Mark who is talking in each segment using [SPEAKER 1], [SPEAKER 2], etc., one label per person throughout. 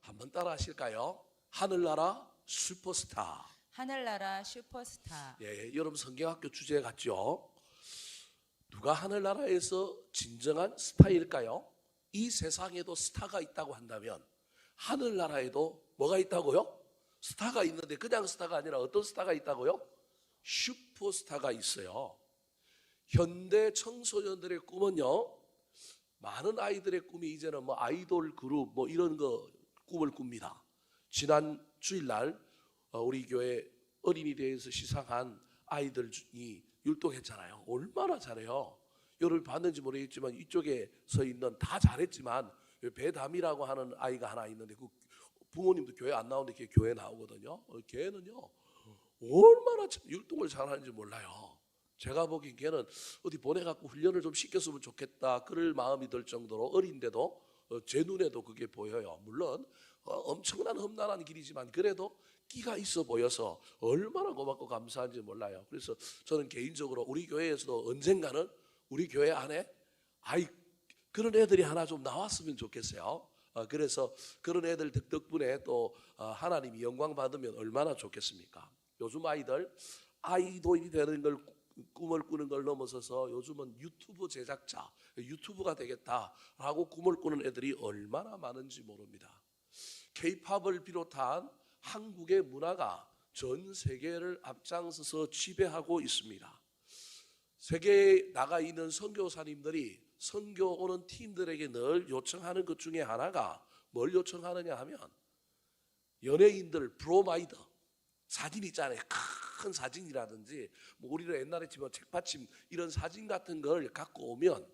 [SPEAKER 1] 한번 따라 하실까요? 하늘나라 슈퍼스타.
[SPEAKER 2] 하늘나라 슈퍼스타.
[SPEAKER 1] 예, 여러분 성경학교 주제 같죠? 누가 하늘나라에서 진정한 스타일까요? 이 세상에도 스타가 있다고 한다면 하늘나라에도 뭐가 있다고요? 스타가 있는데 그냥 스타가 아니라 어떤 스타가 있다고요? 슈퍼스타가 있어요. 현대 청소년들의 꿈은요, 많은 아이들의 꿈이 이제는 뭐 아이돌 그룹 뭐 이런 거 꿈을 꿉니다. 지난 주일날 우리 교회 어린이대회에서 시상한 아이들이 율동했잖아요. 얼마나 잘해요. 여러분 봤는지 모르겠지만 이쪽에 서 있는 다 잘했지만 배담이라고 하는 아이가 하나 있는데 그 부모님도 교회 안 나오는데 걔 교회 나오거든요. 걔는요 얼마나 율동을 잘하는지 몰라요. 제가 보기엔 걔는 어디 보내갖고 훈련을 좀 시켰으면 좋겠다 그럴 마음이 들 정도로 어린데도 제 눈에도 그게 보여요. 물론 엄청난 험난한 길이지만 그래도 끼가 있어 보여서 얼마나 고맙고 감사한지 몰라요. 그래서 저는 개인적으로 우리 교회에서도 언젠가는 우리 교회 안에 그런 애들이 하나 좀 나왔으면 좋겠어요. 그래서 그런 애들 덕분에 또 하나님이 영광 받으면 얼마나 좋겠습니까? 요즘 아이들 아이돌이 되는 걸 꿈을 꾸는 걸 넘어서서 요즘은 유튜브 제작자, 유튜브가 되겠다라고 꿈을 꾸는 애들이 얼마나 많은지 모릅니다. K-팝을 비롯한 한국의 문화가 전 세계를 앞장서서 지배하고 있습니다. 세계에 나가 있는 선교사님들이 선교 오는 팀들에게 늘 요청하는 것 중에 하나가 뭘 요청하느냐 하면 연예인들 브로마이드 사진 있잖아요. 큰 사진이라든지 뭐 우리는 옛날에 치면 책받침 이런 사진 같은 걸 갖고 오면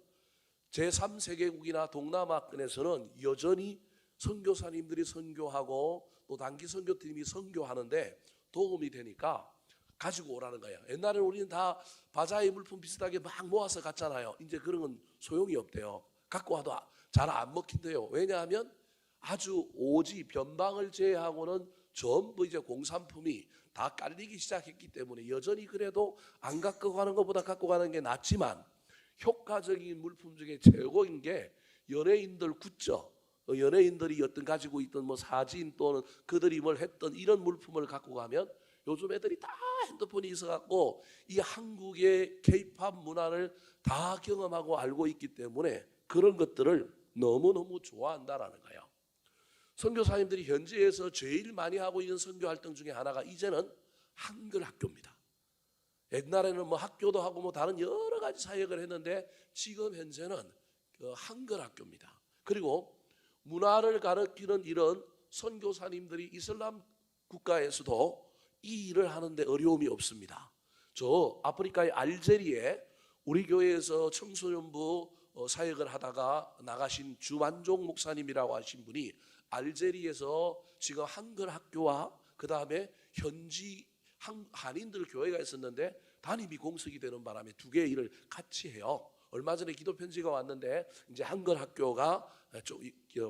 [SPEAKER 1] 제3세계국이나 동남아권에서는 여전히 선교사님들이 선교하고 또 단기 선교팀이 선교하는데 도움이 되니까 가지고 오라는 거예요. 옛날에 우리는 다 바자회 물품 비슷하게 막 모아서 갔잖아요. 이제 그런 건 소용이 없대요. 갖고 와도 잘 안 먹힌대요. 왜냐하면 아주 오지 변방을 제외하고는 전부 이제 공산품이 다 깔리기 시작했기 때문에 여전히 그래도 안 갖고 가는 것보다 갖고 가는 게 낫지만 효과적인 물품 중에 최고인 게 연예인들 굿즈, 연예인들이 어떤 가지고 있던 뭐 사진 또는 그들이 뭘 했던 이런 물품을 갖고 가면 요즘 애들이 다 핸드폰이 있어갖고 이 한국의 K-팝 문화를 다 경험하고 알고 있기 때문에 그런 것들을 너무너무 좋아한다라는 거예요. 선교사님들이 현지에서 제일 많이 하고 있는 선교 활동 중에 하나가 이제는 한글 학교입니다. 옛날에는 뭐 학교도 하고 뭐 다른 여러 가지 사역을 했는데 지금 현재는 그 한글 학교입니다. 그리고 문화를 가르치는 이런 선교사님들이 이슬람 국가에서도 이 일을 하는데 어려움이 없습니다. 저 아프리카의 알제리에 우리 교회에서 청소년부 사역을 하다가 나가신 주만종 목사님이라고 하신 분이 알제리에서 지금 한글 학교와 그 다음에 현지 한인들 교회가 있었는데 담임이 공석이 되는 바람에 두 개의 일을 같이 해요. 얼마 전에 기도 편지가 왔는데 이제 한글 학교가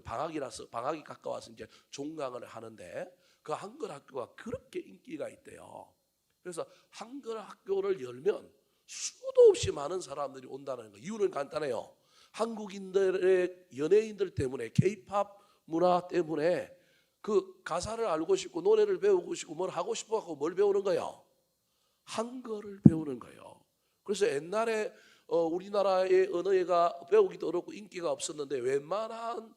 [SPEAKER 1] 방학이 가까워서 이제 종강을 하는데 그 한글 학교가 그렇게 인기가 있대요. 그래서 한글 학교를 열면 수도 없이 많은 사람들이 온다는 거. 이유는 간단해요. 한국인들의 연예인들 때문에 K-팝 문화 때문에 그 가사를 알고 싶고 노래를 배우고 싶고 뭘 하고 싶어 하고 뭘 배우는 거예요? 한글을 배우는 거예요. 그래서 옛날에 우리나라의 언어가 배우기도 어렵고 인기가 없었는데 웬만한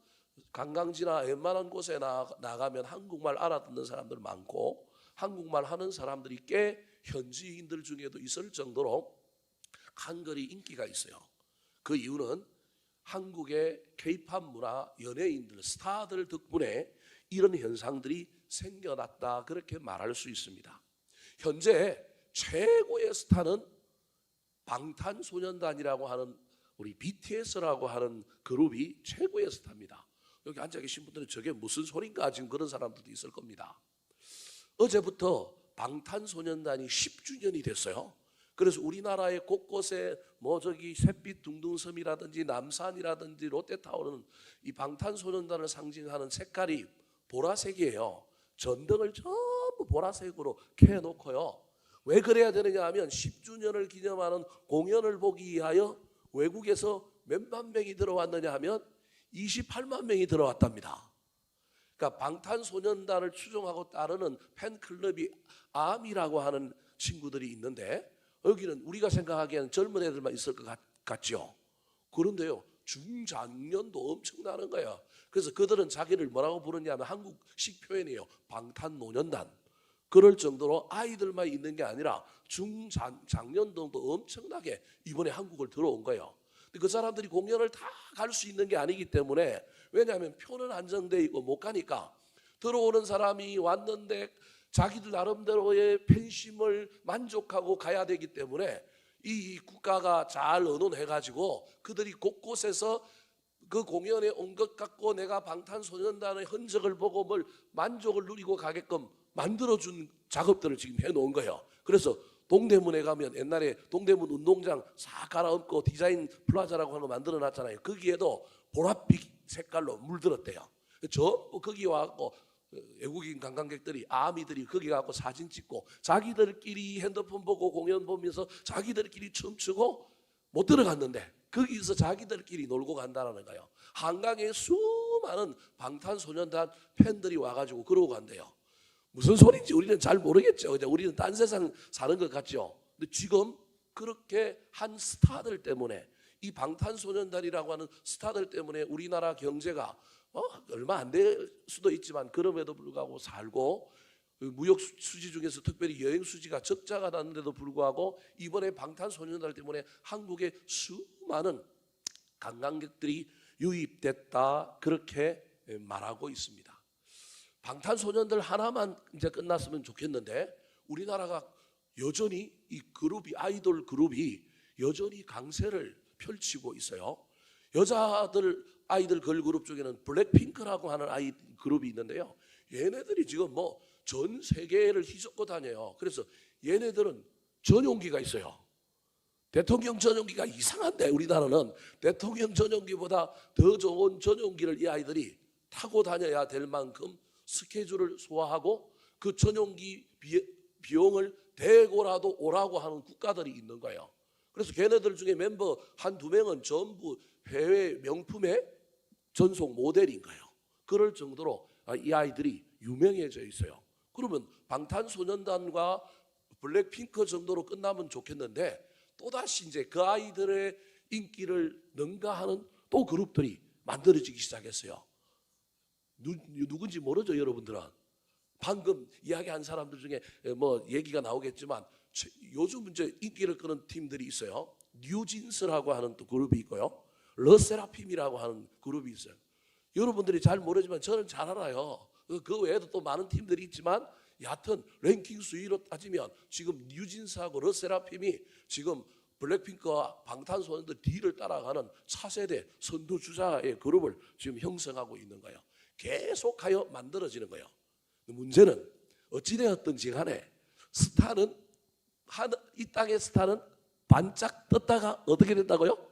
[SPEAKER 1] 관광지나 웬만한 곳에 나가면 한국말 알아듣는 사람들 많고 한국말 하는 사람들이 꽤 현지인들 중에도 있을 정도로 한글이 인기가 있어요. 그 이유는 한국의 K-팝 문화 연예인들 스타들 덕분에 이런 현상들이 생겨났다 그렇게 말할 수 있습니다. 현재 최고의 스타는 방탄소년단이라고 하는 우리 BTS라고 하는 그룹이 최고의 스타입니다. 여기 앉아 계신 분들은 저게 무슨 소린가 지금 그런 사람들도 있을 겁니다. 어제부터 방탄소년단이 10주년이 됐어요. 그래서 우리나라의 곳곳에 뭐 저기 샛빛 둥둥섬이라든지 남산이라든지 롯데타워는 이 방탄소년단을 상징하는 색깔이 보라색이에요. 전등을 전부 보라색으로 켜놓고요. 왜 그래야 되느냐 하면 10주년을 기념하는 공연을 보기 위하여 외국에서 몇만 명이 들어왔느냐 하면 28만 명이 들어왔답니다. 그러니까 방탄소년단을 추종하고 따르는 팬클럽이 암이라고 하는 친구들이 있는데, 여기는 우리가 생각하기에는 젊은 애들만 있을 것 같죠. 그런데요, 중장년도 엄청나는 거예요. 그래서 그들은 자기를 뭐라고 부르냐면 한국식 표현이에요. 방탄노년단. 그럴 정도로 아이들만 있는 게 아니라 중장년들도 엄청나게 이번에 한국을 들어온 거예요. 근데 그 사람들이 공연을 다 갈 수 있는 게 아니기 때문에, 왜냐하면 표는 한정돼 있고 못 가니까 들어오는 사람이 왔는데 자기들 나름대로의 팬심을 만족하고 가야 되기 때문에 이 국가가 잘 의논해가지고 그들이 곳곳에서 그 공연에 온 것 같고 내가 방탄소년단의 흔적을 보고 뭘 만족을 누리고 가게끔 만들어준 작업들을 지금 해놓은 거예요. 그래서 동대문에 가면 옛날에 동대문 운동장 싹 갈아엎고 디자인 플라자라고 하는 거 만들어놨잖아요. 거기에도 보랏빛 색깔로 물들었대요. 전부 거기 와갖고 외국인 관광객들이, 아미들이 거기 가고 사진 찍고 자기들끼리 핸드폰 보고 공연 보면서 자기들끼리 춤추고 못 들어갔는데 거기서 자기들끼리 놀고 간다는 거예요. 한강에 수많은 방탄소년단 팬들이 와가지고 그러고 간대요. 무슨 소리인지 우리는 잘 모르겠죠. 우리는 딴 세상 사는 것 같죠. 근데 지금 그렇게 한 스타들 때문에, 이 방탄소년단이라고 하는 스타들 때문에 우리나라 경제가 얼마 안 될 수도 있지만 그럼에도 불구하고 살고, 무역 수지 중에서 특별히 여행 수지가 적자가 났는데도 불구하고 이번에 방탄소년단 때문에 한국에 수많은 관광객들이 유입됐다, 그렇게 말하고 있습니다. 방탄소년단 하나만 이제 끝났으면 좋겠는데, 우리나라가 여전히 이 그룹이, 아이돌 그룹이 여전히 강세를 펼치고 있어요. 여자들 아이들 걸그룹 중에는 블랙핑크라고 하는 아이 그룹이 있는데요. 얘네들이 지금 뭐 전 세계를 휘젓고 다녀요. 그래서 얘네들은 전용기가 있어요. 대통령 전용기가 이상한데, 우리나라는 대통령 전용기보다 더 좋은 전용기를 이 아이들이 타고 다녀야 될 만큼 스케줄을 소화하고 그 전용기 비용을 대고라도 오라고 하는 국가들이 있는 거예요. 그래서 걔네들 중에 멤버 한두 명은 전부 해외 명품의 전속 모델인 거예요. 그럴 정도로 이 아이들이 유명해져 있어요. 그러면 방탄소년단과 블랙핑크 정도로 끝나면 좋겠는데, 또다시 이제 그 아이들의 인기를 능가하는 또 그룹들이 만들어지기 시작했어요. 누군지 모르죠, 여러분들은. 방금 이야기한 사람들 중에 뭐 얘기가 나오겠지만 요즘 이제 인기를 끄는 팀들이 있어요. 뉴진스라고 하는 또 그룹이 있고요, 르세라핌이라고 하는 그룹이 있어요. 여러분들이 잘 모르지만 저는 잘 알아요. 그 외에도 또 많은 팀들이 있지만, 여하튼 랭킹 수위로 따지면 지금 뉴진스하고 르세라핌이 지금 블랙핑크와 방탄소년단 뒤를 따라가는 차세대 선두주자의 그룹을 지금 형성하고 있는 거예요. 계속하여 만들어지는 거예요. 문제는 어찌되었든지 간에 스타는, 이 땅의 스타는 반짝 떴다가 어떻게 된다고요?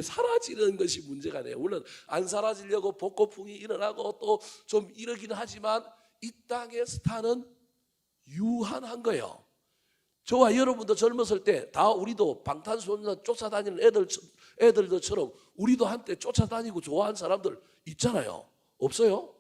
[SPEAKER 1] 사라지는 것이 문제가 돼요. 물론 안 사라지려고 복고풍이 일어나고 또 좀 이러기는 하지만 이 땅의 스타는 유한한 거예요. 저와 여러분도 젊었을 때 다 우리도 방탄소년단 쫓아다니는 애들처럼 우리도 한때 쫓아다니고 좋아하는 사람들 있잖아요. 없어요?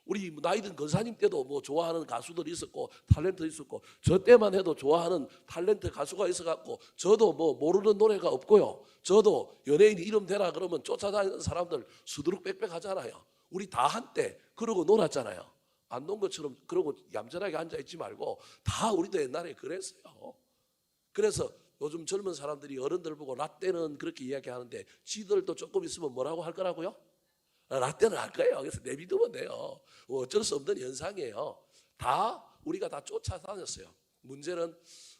[SPEAKER 1] 우리 나이든 권사님 때도 뭐 좋아하는 가수들이 있었고 탤런트 있었고, 저 때만 해도 좋아하는 탤런트 가수가 있어갖고 저도 뭐 모르는 노래가 없고요. 저도 연예인 이름 대라 그러면 쫓아다니는 사람들 수두룩 빽빽 하잖아요. 우리 다 한때 그러고 놀았잖아요. 안 논 것처럼 그러고 얌전하게 앉아있지 말고, 다 우리도 옛날에 그랬어요. 그래서 요즘 젊은 사람들이 어른들 보고 라떼는 그렇게 이야기하는데, 지들도 조금 있으면 뭐라고 할 거라고요? 라떼는 할 거예요. 그래서 내비두면 돼요. 어쩔 수 없는 현상이에요. 다 우리가 다 쫓아다녔어요. 문제는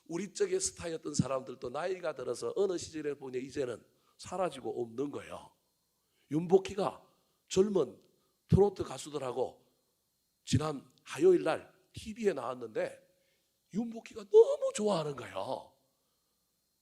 [SPEAKER 1] 우리 쪽의 스타였던 사람들도 나이가 들어서 어느 시절에 보니 이제는 사라지고 없는 거예요. 윤복희가 젊은 트로트 가수들하고 지난 화요일 날 TV에 나왔는데 윤복희가 너무 좋아하는 거예요.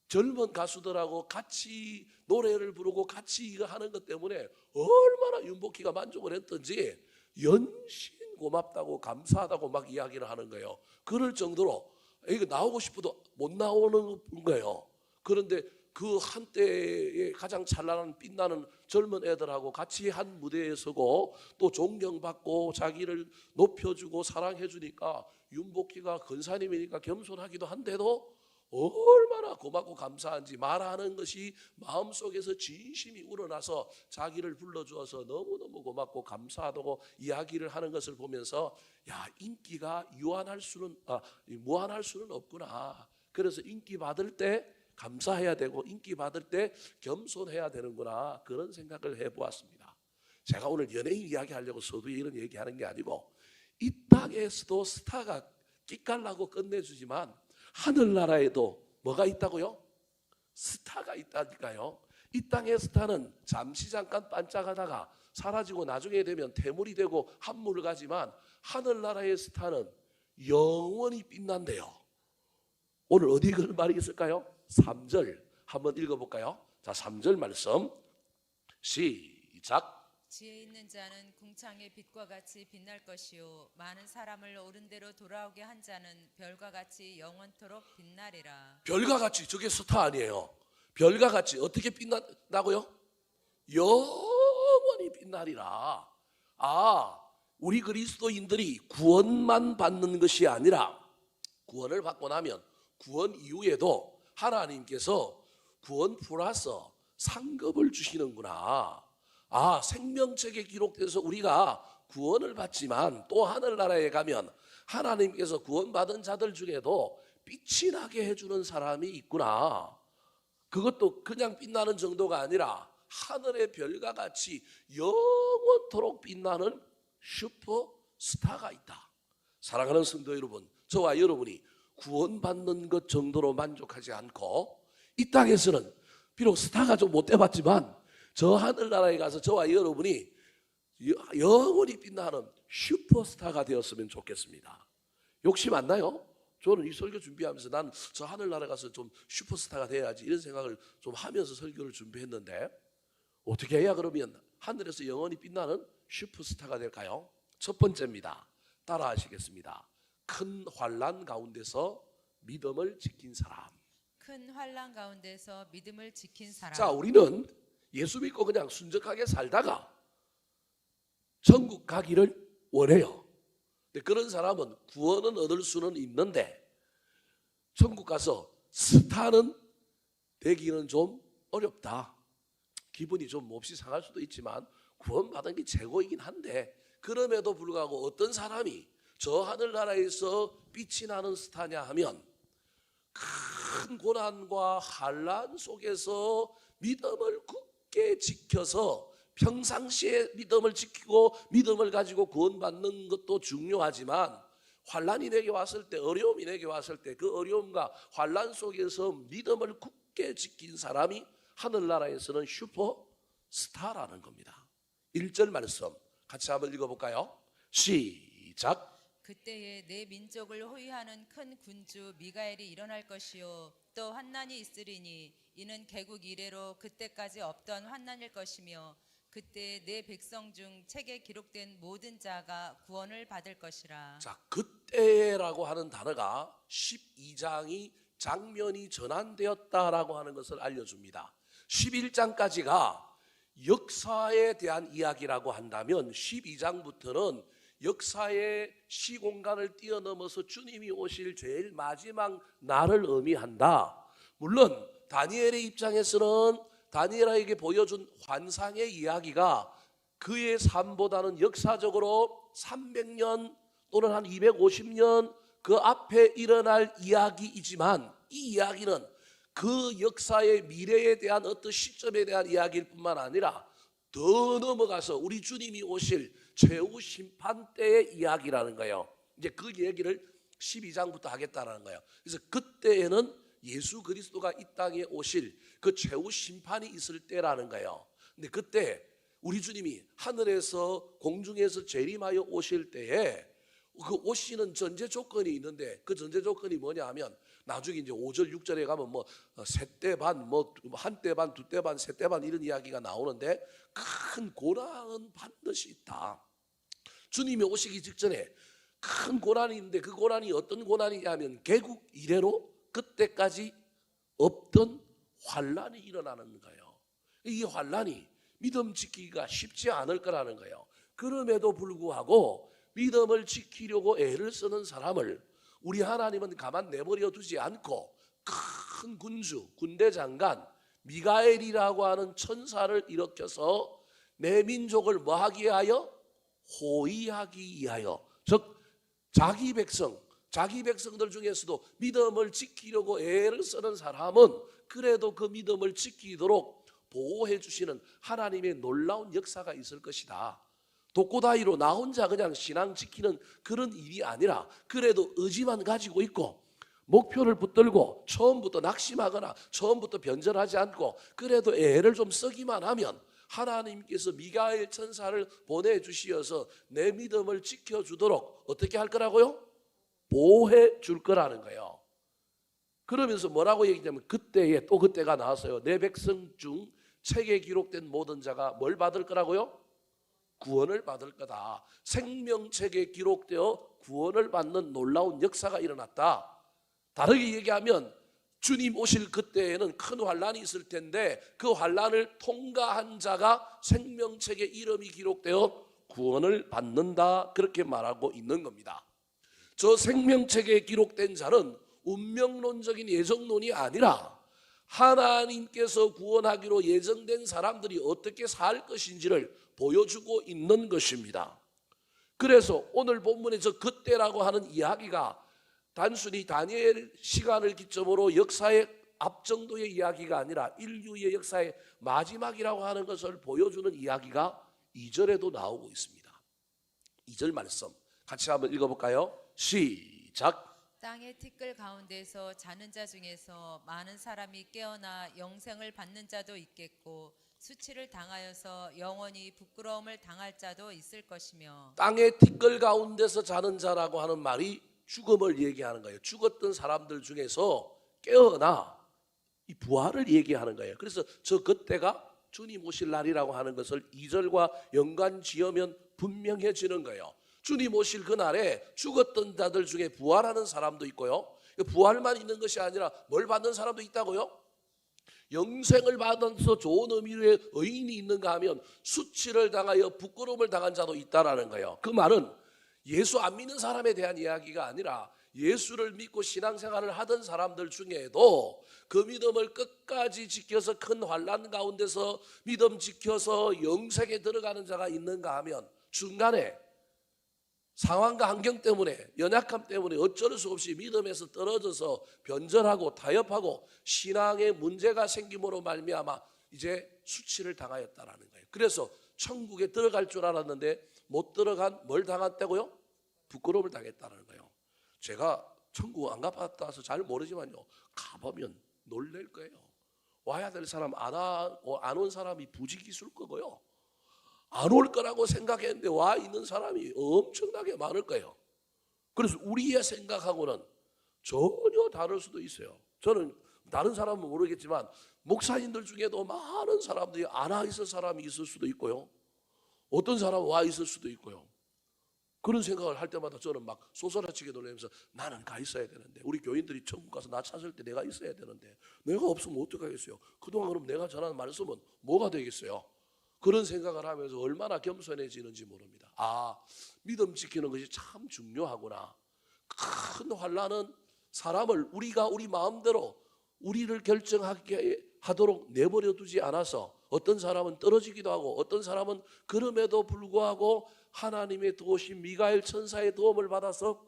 [SPEAKER 1] 젊은 가수들하고 같이 노래를 부르고 같이 이거 하는 것 때문에 얼마나 윤복희가 만족을 했던지 연신 고맙다고 감사하다고 막 이야기를 하는 거예요. 그럴 정도로 이거 나오고 싶어도 못 나오는 거예요. 그런데 그 한때에 가장 찬란한 빛나는 젊은 애들하고 같이 한 무대에 서고 또 존경받고 자기를 높여주고 사랑해주니까 윤복희가 권사님이니까 겸손하기도 한데도 얼마나 고맙고 감사한지 말하는 것이 마음속에서 진심이 우러나서 자기를 불러주어서 너무너무 고맙고 감사하다고 이야기를 하는 것을 보면서 야, 인기가 무한할 수는 없구나. 그래서 인기 받을 때 감사해야 되고 인기 받을 때 겸손해야 되는구나, 그런 생각을 해보았습니다. 제가 오늘 연예인 이야기하려고 서두에 이런 얘기하는 게 아니고 이 땅에서도 스타가 끼깔나고 끝내주지만 하늘나라에도 뭐가 있다고요? 스타가 있다니까요. 이 땅의 스타는 잠시 잠깐 반짝하다가 사라지고 나중에 되면 퇴물이 되고 한물을 가지만 하늘나라의 스타는 영원히 빛난대요. 오늘 어디 그런 말이 있을까요? 3절 한번 읽어볼까요? 자, 3절 말씀 시작.
[SPEAKER 2] 지혜 있는 자는 궁창의 빛과 같이 빛날 것이요 많은 사람을 옳은 대로 돌아오게 한 자는 별과 같이 영원토록 빛나리라.
[SPEAKER 1] 별과 같이, 저게 스타 아니에요. 별과 같이 어떻게 빛난다고요? 영원히 빛나리라. 아, 우리 그리스도인들이 구원만 받는 것이 아니라 구원을 받고 나면 구원 이후에도 하나님께서 구원 플러스 상급을 주시는구나. 아, 생명책에 기록돼서 우리가 구원을 받지만 또 하늘나라에 가면 하나님께서 구원받은 자들 중에도 빛이 나게 해주는 사람이 있구나. 그것도 그냥 빛나는 정도가 아니라 하늘의 별과 같이 영원토록 빛나는 슈퍼스타가 있다. 사랑하는 성도 여러분, 저와 여러분이 구원받는 것 정도로 만족하지 않고 이 땅에서는 비록 스타가 좀 못 돼봤지만 저 하늘나라에 가서 저와 여러분이 영원히 빛나는 슈퍼스타가 되었으면 좋겠습니다. 욕심 안 나요? 저는 이 설교 준비하면서 난 저 하늘나라 가서 좀 슈퍼스타가 돼야지 이런 생각을 좀 하면서 설교를 준비했는데 어떻게 해야 그러면 하늘에서 영원히 빛나는 슈퍼스타가 될까요? 첫 번째입니다. 따라 하시겠습니다. 큰 환난 가운데서 믿음을 지킨 사람.
[SPEAKER 2] 큰 환난 가운데서 믿음을 지킨 사람.
[SPEAKER 1] 자, 우리는 예수 믿고 그냥 순적하게 살다가 천국 가기를 원해요. 근데 그런 사람은 구원은 얻을 수는 있는데 천국 가서 스타는 되기는 좀 어렵다. 기분이 좀 몹시 상할 수도 있지만 구원받은 게 최고이긴 한데 그럼에도 불구하고 어떤 사람이 저 하늘나라에서 빛이 나는 스타냐 하면 큰 고난과 환난 속에서 믿음을 굳게 지켜서 평상시에 믿음을 지키고 믿음을 가지고 구원받는 것도 중요하지만 환난이 내게 왔을 때, 어려움이 내게 왔을 때 그 어려움과 환난 속에서 믿음을 굳게 지킨 사람이 하늘나라에서는 슈퍼스타라는 겁니다. 1절 말씀 같이 한번 읽어볼까요? 시작.
[SPEAKER 2] 그때에 내 민족을 호위하는 큰 군주 미가엘이 일어날 것이요 또 환난이 있으리니 이는 개국 이래로 그때까지 없던 환난일 것이며 그때 내 백성 중 책에 기록된 모든 자가 구원을 받을 것이라.
[SPEAKER 1] 자, 그때라고 하는 단어가 12장이 장면이 전환되었다라고 하는 것을 알려줍니다. 11장까지가 역사에 대한 이야기라고 한다면 12장부터는 역사의 시공간을 뛰어넘어서 주님이 오실 제일 마지막 날을 의미한다. 물론 다니엘의 입장에서는 다니엘에게 보여준 환상의 이야기가 그의 삶보다는 역사적으로 300년 또는 한 250년 그 앞에 일어날 이야기이지만 이 이야기는 그 역사의 미래에 대한 어떤 시점에 대한 이야기일 뿐만 아니라 더 넘어가서 우리 주님이 오실 최후 심판 때의 이야기라는 거예요. 이제 그 얘기를 12장부터 하겠다라는 거예요. 그래서 그때에는 예수 그리스도가 이 땅에 오실 그 최후 심판이 있을 때라는 거예요. 근데 그때 우리 주님이 하늘에서 공중에서 재림하여 오실 때에 그 오시는 전제 조건이 있는데 그 전제 조건이 뭐냐 하면 나중에 이제 5절 6절에 가면 뭐 셋대 반, 뭐 한대 반, 두대 반, 셋대 반 이런 이야기가 나오는데 큰 고난은 반드시 있다. 주님이 오시기 직전에 큰 고난이 있는데 그 고난이 어떤 고난이냐 하면 개국 이래로 그때까지 없던 환란이 일어나는 거예요. 이 환란이 믿음 지키기가 쉽지 않을 거라는 거예요. 그럼에도 불구하고 믿음을 지키려고 애를 쓰는 사람을 우리 하나님은 가만 내버려 두지 않고 큰 군주, 군대 장관 미가엘이라고 하는 천사를 일으켜서 내 민족을 뭐하기 위하여? 호위하기 위하여. 즉 자기 백성들 중에서도 믿음을 지키려고 애를 쓰는 사람은 그래도 그 믿음을 지키도록 보호해 주시는 하나님의 놀라운 역사가 있을 것이다. 독고다이로 나 혼자 그냥 신앙 지키는 그런 일이 아니라 그래도 의지만 가지고 있고 목표를 붙들고 처음부터 낙심하거나 처음부터 변절하지 않고 그래도 애를 좀 쓰기만 하면 하나님께서 미가엘 천사를 보내주시어서 내 믿음을 지켜주도록 어떻게 할 거라고요? 보호해 줄 거라는 거예요. 그러면서 뭐라고 얘기하냐면 그때에 또 그때가 나왔어요. 내 백성 중 책에 기록된 모든 자가 뭘 받을 거라고요? 구원을 받을 거다. 생명책에 기록되어 구원을 받는 놀라운 역사가 일어났다. 다르게 얘기하면 주님 오실 그때에는 큰 환란이 있을 텐데 그 환란을 통과한 자가 생명책에 이름이 기록되어 구원을 받는다. 그렇게 말하고 있는 겁니다. 저 생명책에 기록된 자는 운명론적인 예정론이 아니라 하나님께서 구원하기로 예정된 사람들이 어떻게 살 것인지를 보여주고 있는 것입니다. 그래서 오늘 본문에 저 그때라고 하는 이야기가 단순히 다니엘 시간을 기점으로 역사의 앞정도의 이야기가 아니라 인류의 역사의 마지막이라고 하는 것을 보여주는 이야기가 2절에도 나오고 있습니다. 2절 말씀 같이 한번 읽어볼까요? 시작.
[SPEAKER 2] 땅의 티끌 가운데서 자는 자 중에서 많은 사람이 깨어나 영생을 받는 자도 있겠고 수치를 당하여서 영원히 부끄러움을 당할 자도 있을 것이며.
[SPEAKER 1] 땅의 티끌 가운데서 자는 자라고 하는 말이 죽음을 얘기하는 거예요. 죽었던 사람들 중에서 깨어나 이 부활을 얘기하는 거예요. 그래서 저 그때가 주님 오실 날이라고 하는 것을 2절과 연관 지으면 분명해지는 거예요. 주님 오실 그날에 죽었던 자들 중에 부활하는 사람도 있고요. 부활만 있는 것이 아니라 뭘 받는 사람도 있다고요? 영생을 받아서 좋은 의미의 의인이 있는가 하면 수치를 당하여 부끄러움을 당한 자도 있다라는 거예요. 그 말은 예수 안 믿는 사람에 대한 이야기가 아니라 예수를 믿고 신앙생활을 하던 사람들 중에도 그 믿음을 끝까지 지켜서 큰 환난 가운데서 믿음 지켜서 영생에 들어가는 자가 있는가 하면 중간에 상황과 환경 때문에 연약함 때문에 어쩔 수 없이 믿음에서 떨어져서 변절하고 타협하고 신앙에 문제가 생김으로 말미암아 이제 수치를 당하였다라는 거예요. 그래서 천국에 들어갈 줄 알았는데 못 들어간 뭘 당했다고요? 부끄러움을 당했다는 거예요. 제가 천국 안 가봤다 해서 잘 모르지만요, 가보면 놀랄 거예요. 와야 될 사람 안 온 사람이 부지기수일 거고요, 안 올 거라고 생각했는데 와 있는 사람이 엄청나게 많을 거예요. 그래서 우리의 생각하고는 전혀 다를 수도 있어요. 저는 다른 사람은 모르겠지만 목사님들 중에도 많은 사람들이 안 와 있을 사람이 있을 수도 있고요, 어떤 사람은 와 있을 수도 있고요. 그런 생각을 할 때마다 저는 막 쏘소라치게 놀라면서 나는 가 있어야 되는데, 우리 교인들이 천국 가서 나 찾을 때 내가 있어야 되는데 내가 없으면 어떡하겠어요? 그동안 그럼 내가 전하는 말씀은 뭐가 되겠어요? 그런 생각을 하면서 얼마나 겸손해지는지 모릅니다. 아, 믿음 지키는 것이 참 중요하구나. 큰 환난은 사람을 우리가 우리 마음대로 우리를 결정하게 하도록 내버려 두지 않아서 어떤 사람은 떨어지기도 하고 어떤 사람은 그럼에도 불구하고 하나님의 도우심 미가엘 천사의 도움을 받아서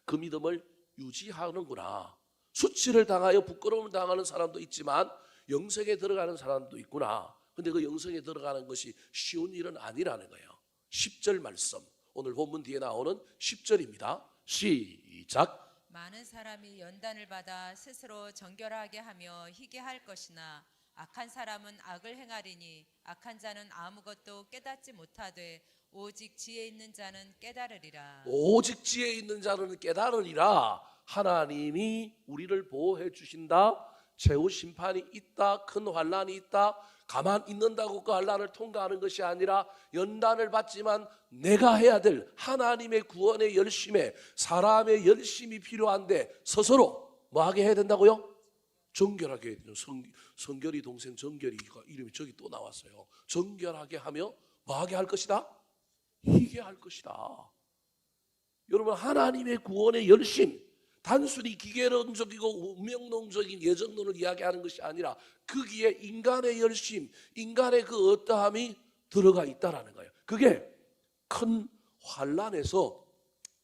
[SPEAKER 1] 그 믿음을 유지하는구나. 수치를 당하여 부끄러움을 당하는 사람도 있지만 영생에 들어가는 사람도 있구나. 근데 그 영생에 들어가는 것이 쉬운 일은 아니라는 거예요. 10절 말씀, 오늘 본문 뒤에 나오는 10절입니다. 시작.
[SPEAKER 2] 많은 사람이 연단을 받아 스스로 정결하게 하며 희게 할 것이나 악한 사람은 악을 행하리니 악한 자는 아무것도 깨닫지 못하되 오직 지혜 있는 자는 깨달으리라.
[SPEAKER 1] 오직 지혜 있는 자는 깨달으리라. 하나님이 우리를 보호해 주신다. 최후 심판이 있다. 큰 환난이 있다. 가만 있는다고 그 환난을 통과하는 것이 아니라 연단을 받지만 내가 해야 될 하나님의 구원의 열심에 사람의 열심이 필요한데 스스로 뭐하게 해야 된다고요? 정결하게 해야 되죠. 성결이 동생 정결이가 이름이 저기 또 나왔어요. 정결하게 하며 뭐하게 할 것이다? 희게 할 것이다. 여러분, 하나님의 구원의 열심, 단순히 기계론적이고 운명론적인 예정론을 이야기하는 것이 아니라 거기에 인간의 열심, 인간의 그 어떠함이 들어가 있다라는 거예요. 그게 큰 환난에서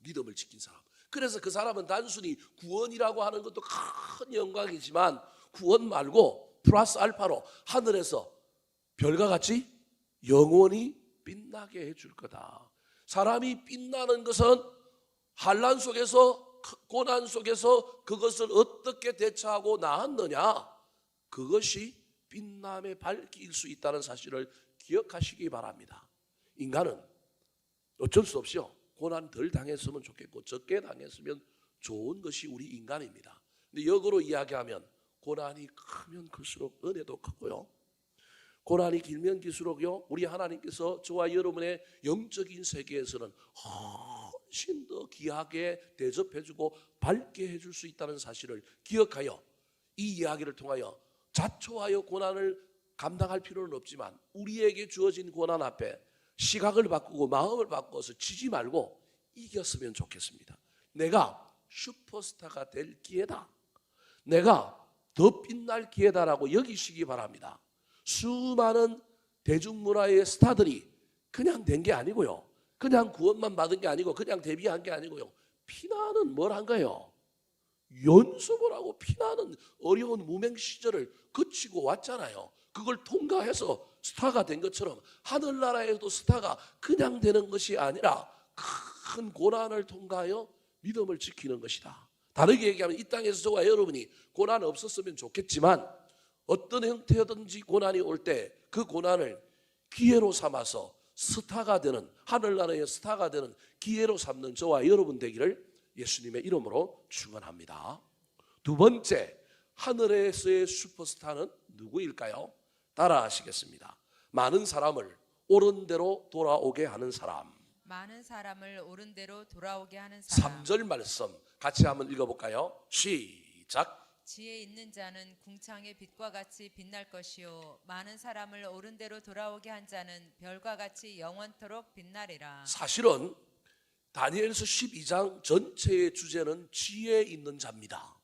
[SPEAKER 1] 믿음을 지킨 사람. 그래서 그 사람은 단순히 구원이라고 하는 것도 큰 영광이지만 구원 말고 플러스 알파로 하늘에서 별과 같이 영원히 빛나게 해줄 거다. 사람이 빛나는 것은 환난 속에서, 고난 속에서 그것을 어떻게 대처하고 나았느냐, 그것이 빛남의 밝기일 수 있다는 사실을 기억하시기 바랍니다. 인간은 어쩔 수 없이요, 고난 덜 당했으면 좋겠고 적게 당했으면 좋은 것이 우리 인간입니다. 근데 역으로 이야기하면 고난이 크면 클수록 은혜도 크고요, 고난이 길면 길수록요, 우리 하나님께서 저와 여러분의 영적인 세계에서는 훨씬 더 귀하게 대접해주고 밝게 해줄 수 있다는 사실을 기억하여 이 이야기를 통하여 자초하여 고난을 감당할 필요는 없지만 우리에게 주어진 고난 앞에 시각을 바꾸고 마음을 바꿔서 지지 말고 이겼으면 좋겠습니다. 내가 슈퍼스타가 될 기회다, 내가 더 빛날 기회다라고 여기시기 바랍니다. 수많은 대중문화의 스타들이 그냥 된 게 아니고요, 그냥 구원만 받은 게 아니고 그냥 데뷔한 게 아니고요, 피나는 뭘 한 거예요? 연습을 하고 피나는 어려운 무명 시절을 거치고 왔잖아요. 그걸 통과해서 스타가 된 것처럼 하늘나라에도 스타가 그냥 되는 것이 아니라 큰 고난을 통과하여 믿음을 지키는 것이다. 다르게 얘기하면 이 땅에서 저와 여러분이 고난 없었으면 좋겠지만 어떤 형태든지 고난이 올 때 그 고난을 기회로 삼아서 스타가 되는, 하늘나라의 스타가 되는 기회로 삼는 저와 여러분 되기를 예수님의 이름으로 축원합니다. 두 번째, 하늘에서의 슈퍼스타는 누구일까요? 따라하시겠습니다. 많은 사람을 옳은 대로 돌아오게 하는 사람.
[SPEAKER 2] 많은 사람을 옳은 대로 돌아오게 하는 사람.
[SPEAKER 1] 3절 말씀 같이 한번 읽어볼까요? 시작.
[SPEAKER 2] 지혜 있는 자는 궁창의 빛과 같이 빛날 것이요 많은 사람을 옳은 대로 돌아오게 한 자는 별과 같이 영원토록 빛나리라.
[SPEAKER 1] 사실은 다니엘서 12장 전체의 주제는 지혜 있는 자입니다.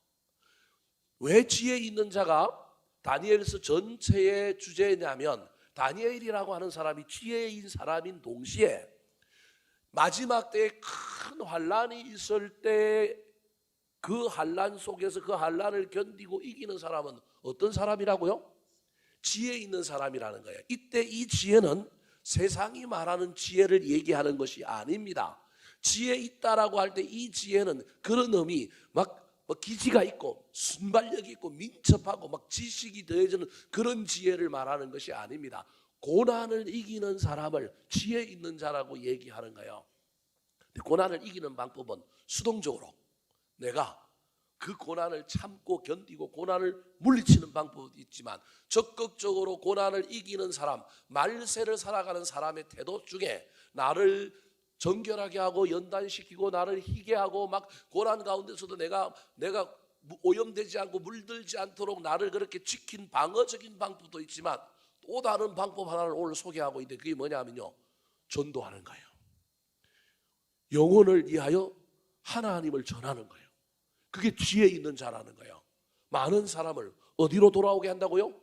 [SPEAKER 1] 왜 지혜 있는 자가 다니엘서 전체의 주제냐면 다니엘이라고 하는 사람이 지혜인 사람인 동시에 마지막 때에 큰 환난이 있을 때 그 환난 속에서 그 환난을 견디고 이기는 사람은 어떤 사람이라고요? 지혜 있는 사람이라는 거예요. 이때 이 지혜는 세상이 말하는 지혜를 얘기하는 것이 아닙니다. 지혜 있다라고 할 때 이 지혜는 그런 의미, 막 기지가 있고 순발력이 있고 민첩하고 막 지식이 더해지는 그런 지혜를 말하는 것이 아닙니다. 고난을 이기는 사람을 지혜 있는 자라고 얘기하는 거예요. 고난을 이기는 방법은 수동적으로 내가 그 고난을 참고 견디고 고난을 물리치는 방법도 있지만 적극적으로 고난을 이기는 사람, 말세를 살아가는 사람의 태도 중에 나를 정결하게 하고 연단시키고 나를 희게 하고 막 고난 가운데서도 내가 오염되지 않고 물들지 않도록 나를 그렇게 지킨 방어적인 방법도 있지만 또 다른 방법 하나를 오늘 소개하고 있는데 그게 뭐냐면요, 전도하는 거예요. 영혼을 위하여 하나님을 전하는 거예요. 그게 지혜 있는 자라는 거예요. 많은 사람을 어디로 돌아오게 한다고요?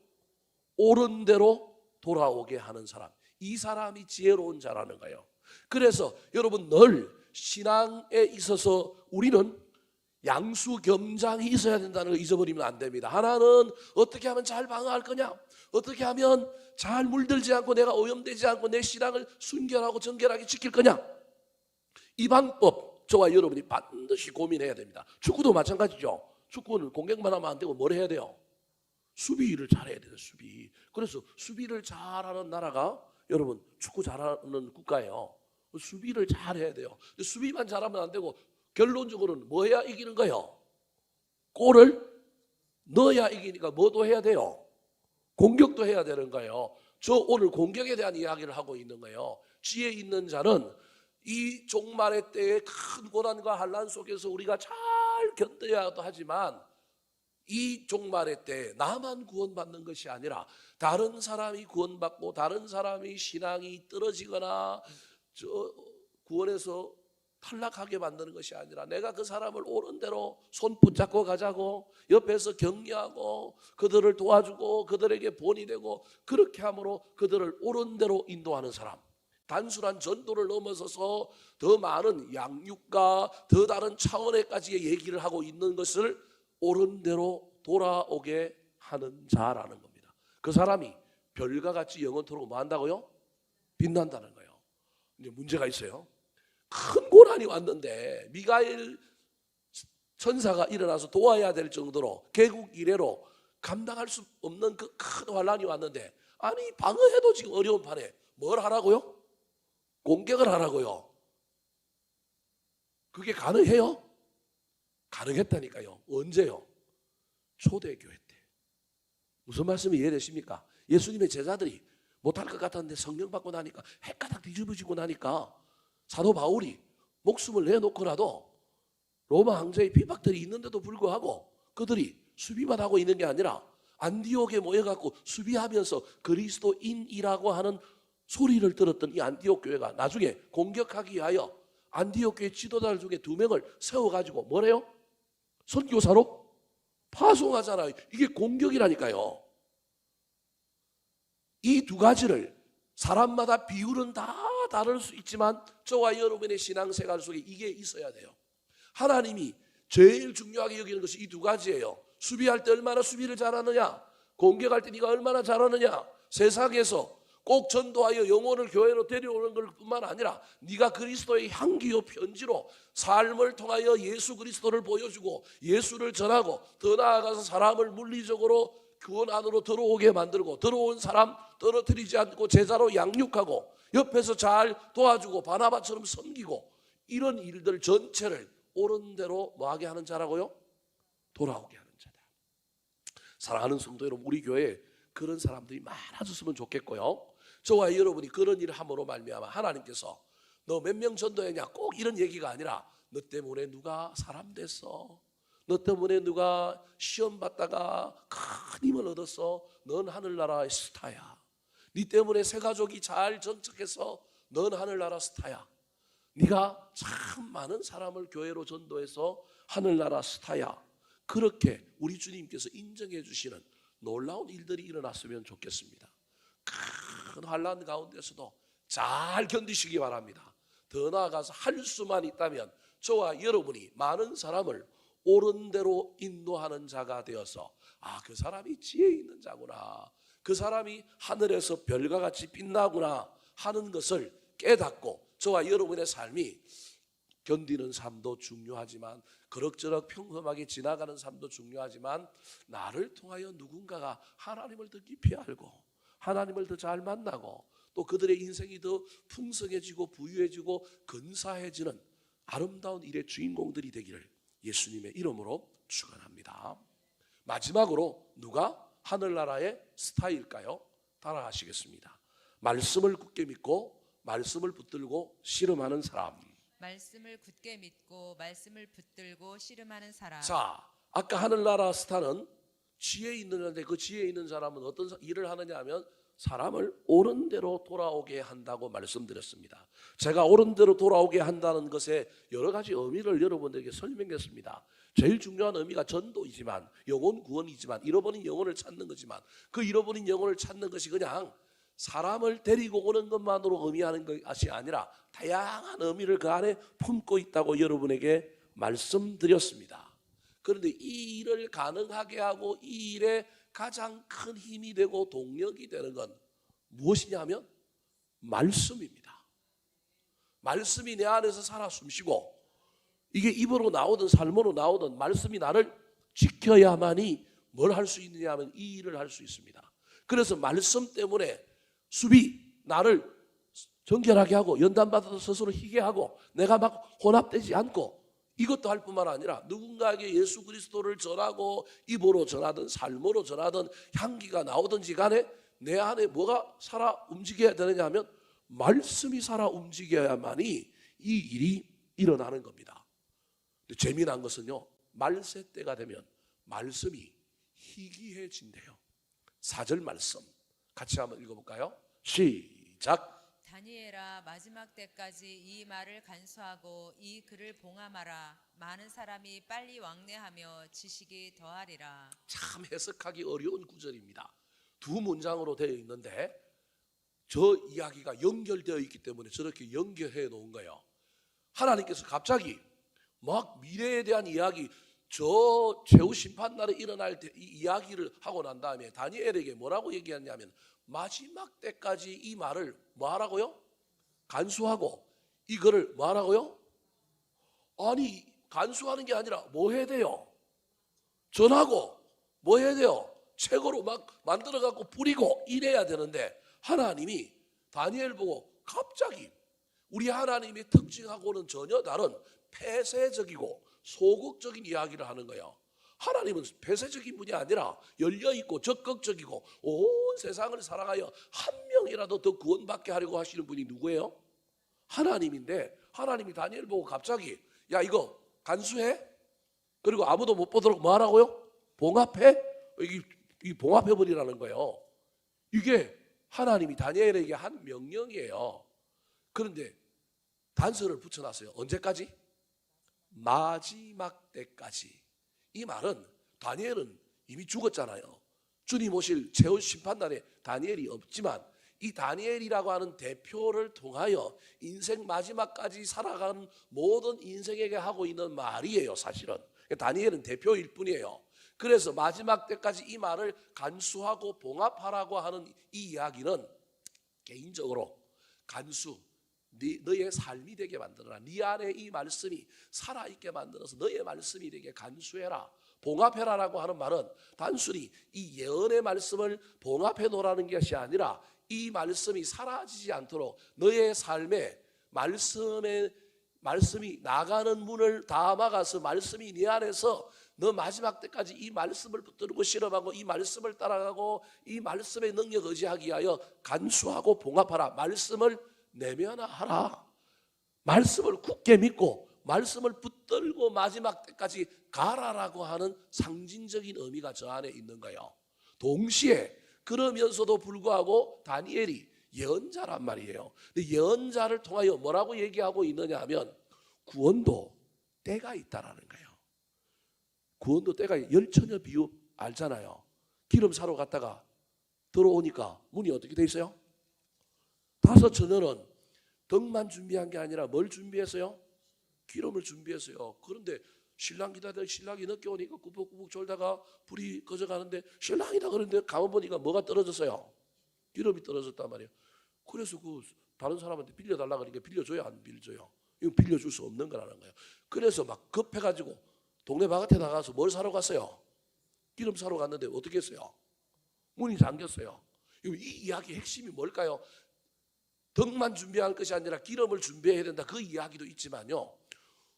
[SPEAKER 1] 옳은 대로 돌아오게 하는 사람, 이 사람이 지혜로운 자라는 거예요. 그래서 여러분 늘 신앙에 있어서 우리는 양수겸장이 있어야 된다는 걸 잊어버리면 안 됩니다. 하나는 어떻게 하면 잘 방어할 거냐, 어떻게 하면 잘 물들지 않고 내가 오염되지 않고 내 신앙을 순결하고 정결하게 지킬 거냐, 이 방법 저와 여러분이 반드시 고민해야 됩니다. 축구도 마찬가지죠. 축구는 공격만 하면 안 되고 뭘 해야 돼요? 수비를 잘해야 돼요. 수비. 그래서 수비를 잘하는 나라가 여러분 축구 잘하는 국가예요. 수비를 잘해야 돼요. 수비만 잘하면 안 되고 결론적으로는 뭐 해야 이기는 거예요? 골을 넣어야 이기니까 뭐도 해야 돼요? 공격도 해야 되는 거예요. 저 오늘 공격에 대한 이야기를 하고 있는 거예요. 지혜 있는 자는 이 종말의 때의 큰 고난과 환난 속에서 우리가 잘 견뎌야 하지만 이 종말의 때 나만 구원받는 것이 아니라 다른 사람이 구원받고 다른 사람이 신앙이 떨어지거나 구원에서 탈락하게 만드는 것이 아니라 내가 그 사람을 옳은 대로 손 붙잡고 가자고, 옆에서 격려하고 그들을 도와주고 그들에게 본이 되고, 그렇게 함으로 그들을 옳은 대로 인도하는 사람, 단순한 전도를 넘어서서 더 많은 양육과 더 다른 차원에까지의 얘기를 하고 있는 것을 옳은 대로 돌아오게 하는 자라는 겁니다. 그 사람이 별과 같이 영원토록 뭐 한다고요? 빛난다는 거예요. 이제 문제가 있어요. 큰 고난이 왔는데 미가엘 천사가 일어나서 도와야 될 정도로 개국 이래로 감당할 수 없는 그 큰 환란이 왔는데, 아니 방어해도 지금 어려운 판에 뭘 하라고요? 공격을 하라고요. 그게 가능해요? 가능했다니까요. 언제요? 초대교회 때. 무슨 말씀이 이해되십니까? 예수님의 제자들이 못할 것 같았는데 성령 받고 나니까 헷가닥 뒤집어지고 나니까 사도 바울이 목숨을 내놓고라도 로마 황제의 핍박들이 있는데도 불구하고 그들이 수비만 하고 있는 게 아니라 안디옥에 모여갖고 수비하면서 그리스도인이라고 하는 소리를 들었던 이 안디옥 교회가 나중에 공격하기 위하여 안디옥 교회 지도자들 중에 2명을 세워가지고 뭐래요? 선교사로 파송하잖아요. 이게 공격이라니까요. 이 두 가지를 사람마다 비율은 다 다를 수 있지만 저와 여러분의 신앙생활 속에 이게 있어야 돼요. 하나님이 제일 중요하게 여기는 것이 이 두 가지예요. 수비할 때 얼마나 수비를 잘하느냐, 공격할 때 네가 얼마나 잘하느냐. 세상에서 꼭 전도하여 영혼을 교회로 데려오는 것 뿐만 아니라 네가 그리스도의 향기요 편지로 삶을 통하여 예수 그리스도를 보여주고 예수를 전하고, 더 나아가서 사람을 물리적으로 구원 안으로 들어오게 만들고, 들어온 사람 떨어뜨리지 않고 제자로 양육하고, 옆에서 잘 도와주고 바나바처럼 섬기고, 이런 일들 전체를 옳은 대로 뭐하게 하는 자라고요? 돌아오게 하는 자다. 사랑하는 성도 여러분, 우리 교회에 그런 사람들이 많아졌으면 좋겠고요. 저와 여러분이 그런 일을 함으로 말미암아 하나님께서 너 몇 명 전도했냐 꼭 이런 얘기가 아니라, 너 때문에 누가 사람 됐어, 너 때문에 누가 시험 받다가 큰 힘을 얻었어, 넌 하늘나라의 스타야. 네 때문에 새 가족이 잘 정착해서 넌 하늘나라 스타야. 네가 참 많은 사람을 교회로 전도해서 하늘나라 스타야. 그렇게 우리 주님께서 인정해 주시는 놀라운 일들이 일어났으면 좋겠습니다. 큰 환난 가운데서도 잘 견디시기 바랍니다. 더 나아가서 할 수만 있다면 저와 여러분이 많은 사람을 옳은 대로 인도하는 자가 되어서, 아, 그 사람이 지혜 있는 자구나, 그 사람이 하늘에서 별과 같이 빛나구나 하는 것을 깨닫고, 저와 여러분의 삶이 견디는 삶도 중요하지만 그럭저럭 평범하게 지나가는 삶도 중요하지만, 나를 통하여 누군가가 하나님을 더 깊이 알고 하나님을 더 잘 만나고 또 그들의 인생이 더 풍성해지고 부유해지고 근사해지는 아름다운 일의 주인공들이 되기를 예수님의 이름으로 축원합니다. 마지막으로 누가 하늘나라의 스타일까요? 따라하시겠습니다. 말씀을 굳게 믿고 말씀을 붙들고 씨름하는 사람.
[SPEAKER 2] 말씀을 굳게 믿고 말씀을 붙들고 씨름하는 사람.
[SPEAKER 1] 자, 아까 하늘나라 스타는 지혜 있는 자인데, 그 지혜 있는 사람은 어떤 일을 하느냐 하면 사람을 옳은 대로 돌아오게 한다고 말씀드렸습니다. 제가 옳은 대로 돌아오게 한다는 것에 여러 가지 의미를 여러분들에게 설명했습니다. 제일 중요한 의미가 전도이지만, 영혼 구원이지만, 잃어버린 영혼을 찾는 거지만, 그 잃어버린 영혼을 찾는 것이 그냥 사람을 데리고 오는 것만으로 의미하는 것이 아니라 다양한 의미를 그 안에 품고 있다고 여러분에게 말씀드렸습니다. 그런데 이 일을 가능하게 하고 이 일에 가장 큰 힘이 되고 동력이 되는 건 무엇이냐 하면 말씀입니다. 말씀이 내 안에서 살아 숨쉬고, 이게 입으로 나오든 삶으로 나오든 말씀이 나를 지켜야만이 뭘 할 수 있느냐 하면 이 일을 할 수 있습니다. 그래서 말씀 때문에 수비, 나를 정결하게 하고 연단받아서 스스로 희게 하고 내가 막 혼합되지 않고, 이것도 할 뿐만 아니라 누군가에게 예수 그리스도를 전하고 입으로 전하든 삶으로 전하든 향기가 나오든지 간에 내 안에 뭐가 살아 움직여야 되느냐 하면 말씀이 살아 움직여야만이 이 일이 일어나는 겁니다. 근데 재미난 것은요, 말세 때가 되면 말씀이 희귀해진대요. 4절 말씀 같이 한번 읽어볼까요? 시작.
[SPEAKER 2] 다니엘아, 마지막 때까지 이 말을 간수하고 이 글을 봉함하라. 많은 사람이 빨리 왕래하며 지식이 더하리라.
[SPEAKER 1] 참 해석하기 어려운 구절입니다. 두 문장으로 되어 있는데 저 이야기가 연결되어 있기 때문에 저렇게 연결해 놓은 거예요. 하나님께서 갑자기 막 미래에 대한 이야기, 저 최후 심판날에 일어날 때 이 이야기를 하고 난 다음에 다니엘에게 뭐라고 얘기했냐면 마지막 때까지 이 말을 뭐 하라고요? 간수하고 이거를 뭐 하라고요? 아니 간수하는 게 아니라 뭐 해야 돼요? 전하고 뭐 해야 돼요? 책으로 막 만들어 갖고 뿌리고 이래야 되는데 하나님이 다니엘 보고 갑자기 우리 하나님의 특징하고는 전혀 다른 폐쇄적이고 소극적인 이야기를 하는 거예요. 하나님은 폐쇄적인 분이 아니라 열려있고 적극적이고 온 세상을 사랑하여 한 명이라도 더 구원받게 하려고 하시는 분이 누구예요? 하나님인데 하나님이 다니엘 보고 갑자기 야 이거 간수해? 그리고 아무도 못 보도록 뭐 하라고요? 봉합해? 이 봉합해버리라는 거예요. 이게 하나님이 다니엘에게 한 명령이에요. 그런데 단서를 붙여놨어요. 언제까지? 마지막 때까지. 이 말은 다니엘은 이미 죽었잖아요. 주님 오실 최후 심판날에 다니엘이 없지만 이 다니엘이라고 하는 대표를 통하여 인생 마지막까지 살아가는 모든 인생에게 하고 있는 말이에요. 사실은 다니엘은 대표일 뿐이에요. 그래서 마지막 때까지 이 말을 간수하고 봉합하라고 하는 이 이야기는 개인적으로 간수, 너의 삶이 되게 만들어라. 네 안에 이 말씀이 살아있게 만들어서 너의 말씀이 되게 간수해라, 봉합해라라고 하는 말은 단순히 이 예언의 말씀을 봉합해 놓으라는 것이 아니라 이 말씀이 사라지지 않도록 너의 삶에 말씀이 나가는 문을 다 막아서 말씀이 네 안에서 너 마지막 때까지 이 말씀을 붙들고 실험하고 이 말씀을 따라가고 이 말씀의 능력 의지하기 위하여 간수하고 봉합하라. 말씀을 내면화하라. 말씀을 굳게 믿고 말씀을 붙들고 마지막 때까지 가라라고 하는 상징적인 의미가 저 안에 있는 거예요. 동시에 그러면서도 불구하고 다니엘이 예언자란 말이에요. 근데 예언자를 통하여 뭐라고 얘기하고 있느냐 하면 구원도 때가 있다라는 거예요. 구원도 때가, 열처녀 비유 알잖아요. 기름 사러 갔다가 들어오니까 문이 어떻게 돼 있어요? 5 처녀는 덕만 준비한 게 아니라 뭘 준비했어요? 기름을 준비했어요. 그런데 신랑 기다리다 신랑이 늦게 오니까 꾸벅꾸벅 졸다가 불이 꺼져가는데 신랑이다 그러는데 가만 보니까 뭐가 떨어졌어요? 기름이 떨어졌단 말이에요. 그래서 그 다른 사람한테 빌려달라 그러니까 빌려줘요, 안 빌려줘요? 이건 빌려줄 수 없는 거라는 거예요. 그래서 막 급해가지고 동네 바깥에 나가서 뭘 사러 갔어요? 기름 사러 갔는데 어떻게 했어요? 문이 잠겼어요. 이 이야기의 핵심이 뭘까요? 덕만 준비할 것이 아니라 기름을 준비해야 된다, 그 이야기도 있지만요,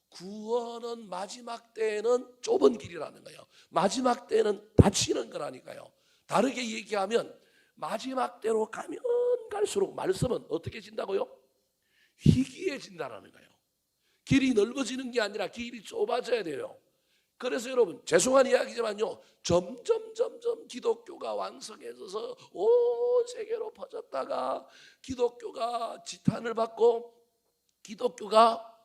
[SPEAKER 1] 구원은 마지막 때에는 좁은 길이라는 거예요. 마지막 때는 닫히는 거라니까요. 다르게 얘기하면 마지막 때로 가면 갈수록 말씀은 어떻게 진다고요? 희귀해진다는 거예요. 길이 넓어지는 게 아니라 길이 좁아져야 돼요. 그래서 여러분, 죄송한 이야기지만요, 점점 기독교가 왕성해져서 온 세계로 퍼졌다가 기독교가 지탄을 받고 기독교가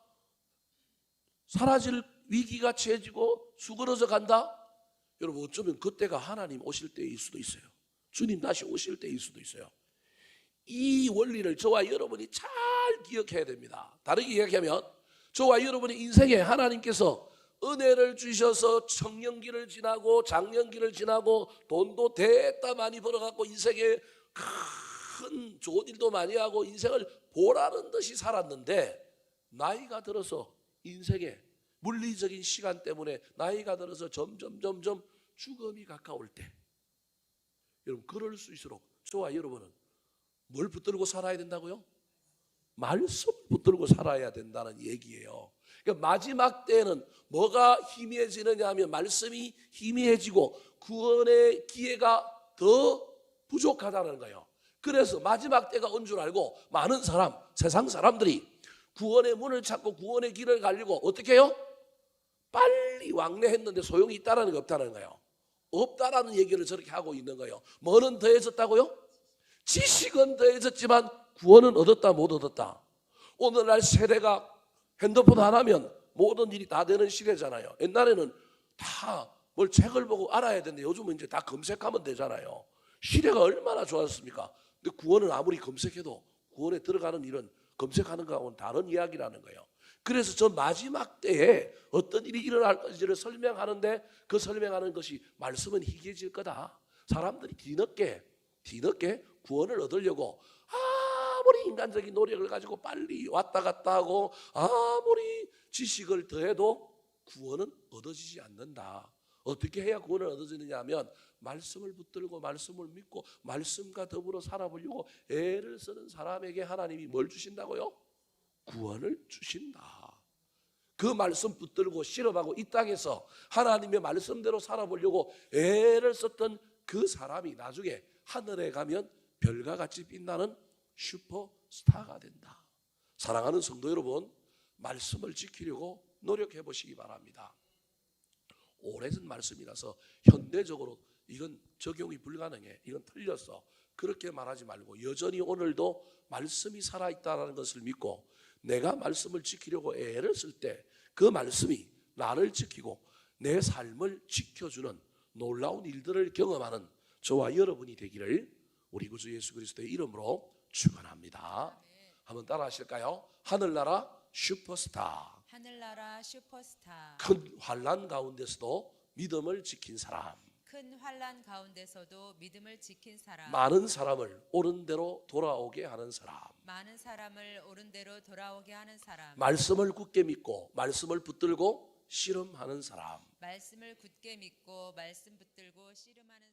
[SPEAKER 1] 사라질 위기가 처해지고 수그러져 간다? 여러분, 어쩌면 그때가 하나님 오실 때일 수도 있어요. 주님 다시 오실 때일 수도 있어요. 이 원리를 저와 여러분이 잘 기억해야 됩니다. 다르게 이야기하면 저와 여러분의 인생에 하나님께서 은혜를 주셔서 청년기를 지나고 장년기를 지나고 돈도 됐다 많이 벌어갖고 인생에 큰 좋은 일도 많이 하고 인생을 보라는 듯이 살았는데 나이가 들어서 인생에 물리적인 시간 때문에 나이가 들어서 점점 죽음이 가까울 때, 여러분, 그럴 수 있도록 저와 여러분은 뭘 붙들고 살아야 된다고요? 말씀 붙들고 살아야 된다는 얘기예요. 그러니까 마지막 때에는 뭐가 희미해지느냐 하면 말씀이 희미해지고 구원의 기회가 더 부족하다는 거예요. 그래서 마지막 때가 온 줄 알고 많은 사람, 세상 사람들이 구원의 문을 찾고 구원의 길을 가려고 어떻게 해요? 빨리 왕래했는데 소용이 있다는 게 없다는 거예요. 없다라는 얘기를 저렇게 하고 있는 거예요. 뭐는 더해졌다고요? 지식은 더해졌지만 구원은 얻었다 못 얻었다. 오늘날 세대가 핸드폰 하나면 모든 일이 다 되는 시대잖아요. 옛날에는 다 뭘 책을 보고 알아야 되는데 요즘은 이제 다 검색하면 되잖아요. 시대가 얼마나 좋았습니까? 근데 구원은 아무리 검색해도 구원에 들어가는 일은 검색하는 거하고는 다른 이야기라는 거예요. 그래서 저 마지막 때에 어떤 일이 일어날 것인지를 설명하는데 그 설명하는 것이 말씀은 희귀해질 거다. 사람들이 뒤늦게 구원을 얻으려고 아무리 인간적인 노력을 가지고 빨리 왔다 갔다 하고 아무리 지식을 더해도 구원은 얻어지지 않는다. 어떻게 해야 구원을 얻어지느냐 하면 말씀을 붙들고 말씀을 믿고 말씀과 더불어 살아보려고 애를 쓰는 사람에게 하나님이 뭘 주신다고요? 구원을 주신다. 그 말씀 붙들고 실험하고 이 땅에서 하나님의 말씀대로 살아보려고 애를 썼던 그 사람이 나중에 하늘에 가면 별과 같이 빛나는 슈퍼스타가 된다. 사랑하는 성도 여러분, 말씀을 지키려고 노력해 보시기 바랍니다. 오래전 말씀이라서 현대적으로 이건 적용이 불가능해. 이건 틀렸어. 그렇게 말하지 말고 여전히 오늘도 말씀이 살아있다는 것을 믿고 내가 말씀을 지키려고 애를 쓸 때 그 말씀이 나를 지키고 내 삶을 지켜주는 놀라운 일들을 경험하는 저와 여러분이 되기를 우리 구주 예수 그리스도의 이름으로 축원합니다. 한번 따라 하실까요? 하늘나라 슈퍼스타.
[SPEAKER 2] 하늘나라 슈퍼스타.
[SPEAKER 1] 큰 환난 가운데서도 믿음을 지킨 사람.
[SPEAKER 2] 큰 환난 가운데서도 믿음을 지킨 사람.
[SPEAKER 1] 많은 사람을 옳은 대로 돌아오게 하는 사람.
[SPEAKER 2] 많은 사람을 옳은 대로 돌아오게 하는 사람.
[SPEAKER 1] 말씀을 굳게 믿고 말씀을 붙들고 씨름하는 사람.
[SPEAKER 2] 말씀을 굳게 믿고 말씀 붙들고 씨름하는